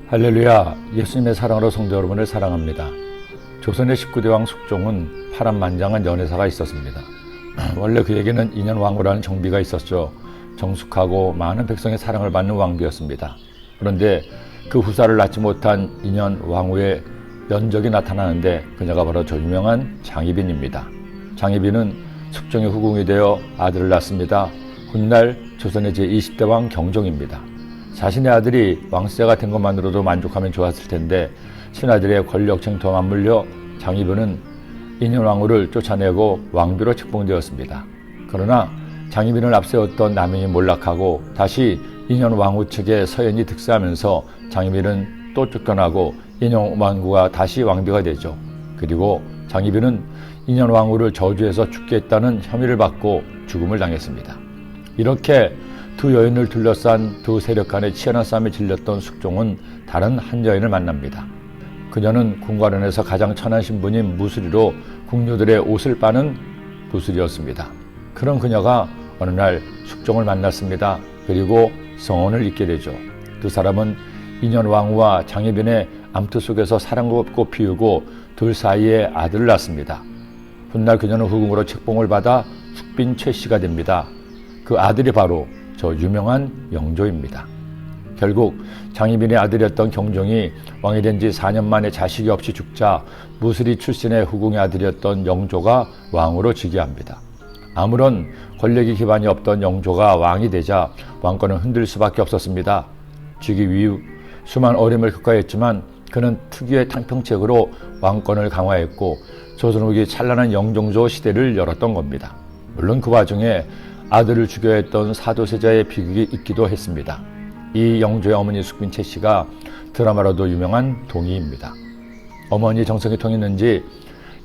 할렐루야, 예수님의 사랑으로 성도 여러분을 사랑합니다. 조선의 19대 왕 숙종은 파란만장한 연애사가 있었습니다. 원래 그에게는 인현왕후라는 정비가 있었죠. 정숙하고 많은 백성의 사랑을 받는 왕비였습니다. 그런데 그 후사를 낳지 못한 인현왕후의 연적이 나타나는데 그녀가 바로 저 유명한 장희빈입니다. 장희빈은 숙종의 후궁이 되어 아들을 낳습니다. 훗날 조선의 제20대 왕 경종입니다. 자신의 아들이 왕세가 된 것만으로도 만족하면 좋았을 텐데 신하들의 권력 쟁투와 맞물려 장희빈은 인현왕후를 쫓아내고 왕비로 책봉되었습니다. 그러나 장희빈을 앞세웠던 남인이 몰락하고 다시 인현왕후 측의 서연이 득세하면서 장희빈은 또 쫓겨나고 인현왕후가 다시 왕비가 되죠. 그리고 장희빈은 인현왕후를 저주해서 죽게 했다는 혐의를 받고 죽음을 당했습니다. 이렇게 두 여인을 둘러싼 두 세력 간의 치열한 싸움에 질렸던 숙종은 다른 한 여인을 만납니다. 그녀는 궁궐안에서 가장 천한 신분인 무술이로 궁녀들의 옷을 빠는 무술이었습니다. 그런 그녀가 어느 날 숙종을 만났습니다. 그리고 성혼을 잇게 되죠. 두 사람은 인현왕후와 장희빈의 암투 속에서 사랑을 꽃피우고 둘 사이에 아들을 낳습니다. 훗날 그녀는 후궁으로 책봉을 받아 숙빈 최씨가 됩니다. 그 아들이 바로 저 유명한 영조입니다. 결국 장희빈의 아들이었던 경종이 왕이 된 지 4년 만에 자식이 없이 죽자 무술이 출신의 후궁의 아들이었던 영조가 왕으로 즉위합니다. 아무런 권력의 기반이 없던 영조가 왕이 되자 왕권은 흔들 수밖에 없었습니다. 즉위 이후 수많은 어려움을 겪어야 했지만 그는 특유의 탕평책으로 왕권을 강화했고 조선 후기 찬란한 영종조 시대를 열었던 겁니다. 물론 그 와중에 아들을 죽여야 했던 사도세자의 비극이 있기도 했습니다. 이 영조의 어머니 숙빈 최씨가 드라마로도 유명한 동희입니다. 어머니 정성이 통했는지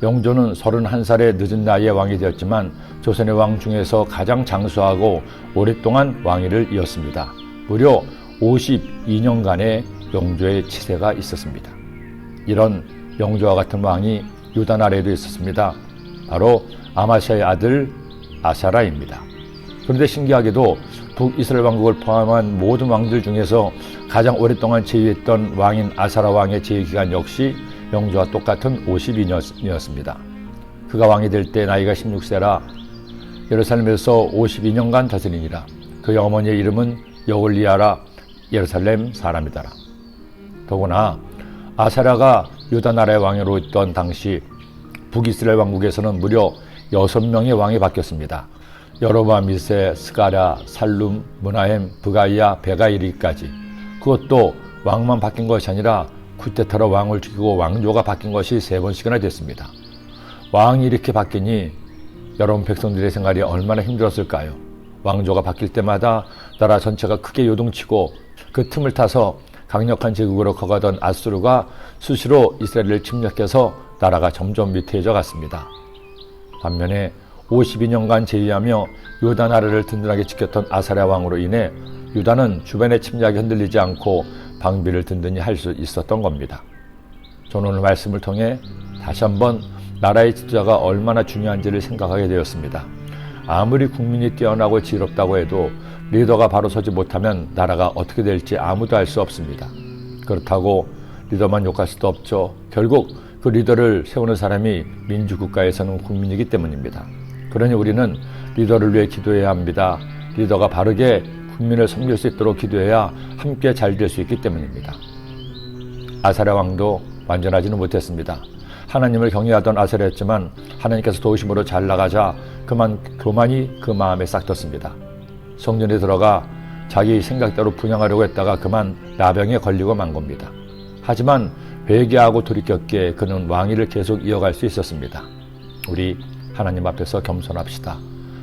영조는 31살의 늦은 나이에 왕이 되었지만 조선의 왕 중에서 가장 장수하고 오랫동안 왕위를 이었습니다. 무려 52년간의 영조의 치세가 있었습니다. 이런 영조와 같은 왕이 유다 나라에도 있었습니다. 바로 아마시아의 아들 아사라입니다. 그런데 신기하게도 북이스라엘 왕국을 포함한 모든 왕들 중에서 가장 오랫동안 제위했던 왕인 아사라 왕의 제위기간 역시 영조와 똑같은 52년이었습니다. 그가 왕이 될 때 나이가 16세라 예루살렘에서 52년간 다스리니라. 그의 어머니의 이름은 여홀리야라. 예루살렘 사람이더라. 더구나 아사라가 유다 나라의 왕으로 있던 당시 북이스라엘 왕국에서는 무려 6명의 왕이 바뀌었습니다. 여로보암 1세, 스가랴, 살룸, 므나헴, 브가이야, 베가이리까지. 그것도 왕만 바뀐 것이 아니라 쿠데타로 왕을 죽이고 왕조가 바뀐 것이 3번씩이나 됐습니다. 왕이 이렇게 바뀌니 여러분 백성들의 생활이 얼마나 힘들었을까요? 왕조가 바뀔 때마다 나라 전체가 크게 요동치고 그 틈을 타서 강력한 제국으로 커가던 아수르가 수시로 이스라엘을 침략해서 나라가 점점 위태해져 갔습니다. 반면에 52년간 제위하며 유다 나라를 든든하게 지켰던 아사랴 왕으로 인해 유다는 주변의 침략에 흔들리지 않고 방비를 든든히 할 수 있었던 겁니다. 저는 오늘 말씀을 통해 다시 한번 나라의 지도자가 얼마나 중요한지를 생각하게 되었습니다. 아무리 국민이 뛰어나고 지혜롭다고 해도 리더가 바로 서지 못하면 나라가 어떻게 될지 아무도 알 수 없습니다. 그렇다고 리더만 욕할 수도 없죠. 결국 그 리더를 세우는 사람이 민주국가에서는 국민이기 때문입니다. 그러니 우리는 리더를 위해 기도해야 합니다. 리더가 바르게 국민을 섬길 수 있도록 기도해야 함께 잘 될 수 있기 때문입니다. 아사랴 왕도 완전하지는 못했습니다. 하나님을 경외하던 아사랴였지만 하나님께서 도우심으로 잘 나가자 교만이 그 마음에 싹 텄습니다. 성전에 들어가 자기 생각대로 분양하려고 했다가 그만 나병에 걸리고 만 겁니다. 하지만 회개하고 돌이켰기에 그는 왕위를 계속 이어갈 수 있었습니다. 우리 하나님 앞에서 겸손합시다.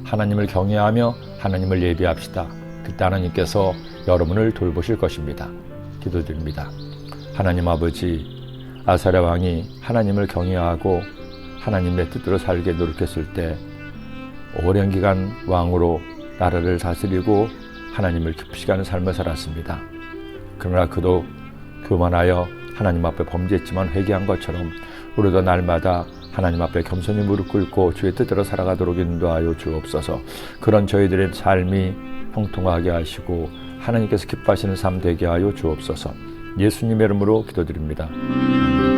하나님을 경외하며 하나님을 예비합시다. 그때 하나님께서 여러분을 돌보실 것입니다. 기도드립니다. 하나님 아버지, 아사랴 왕이 하나님을 경외하고 하나님의 뜻대로 살게 노력했을 때 오랜 기간 왕으로 나라를 다스리고 하나님을 기쁘시게 하는 삶을 살았습니다. 그러나 그도 교만하여 하나님 앞에 범죄했지만 회개한 것처럼 우리도 날마다 하나님 앞에 겸손히 무릎 꿇고 주의 뜻대로 살아가도록 인도하여 주옵소서. 그런 저희들의 삶이 형통하게 하시고 하나님께서 기뻐하시는 삶 되게 하여 주옵소서. 예수님의 이름으로 기도드립니다. 아멘.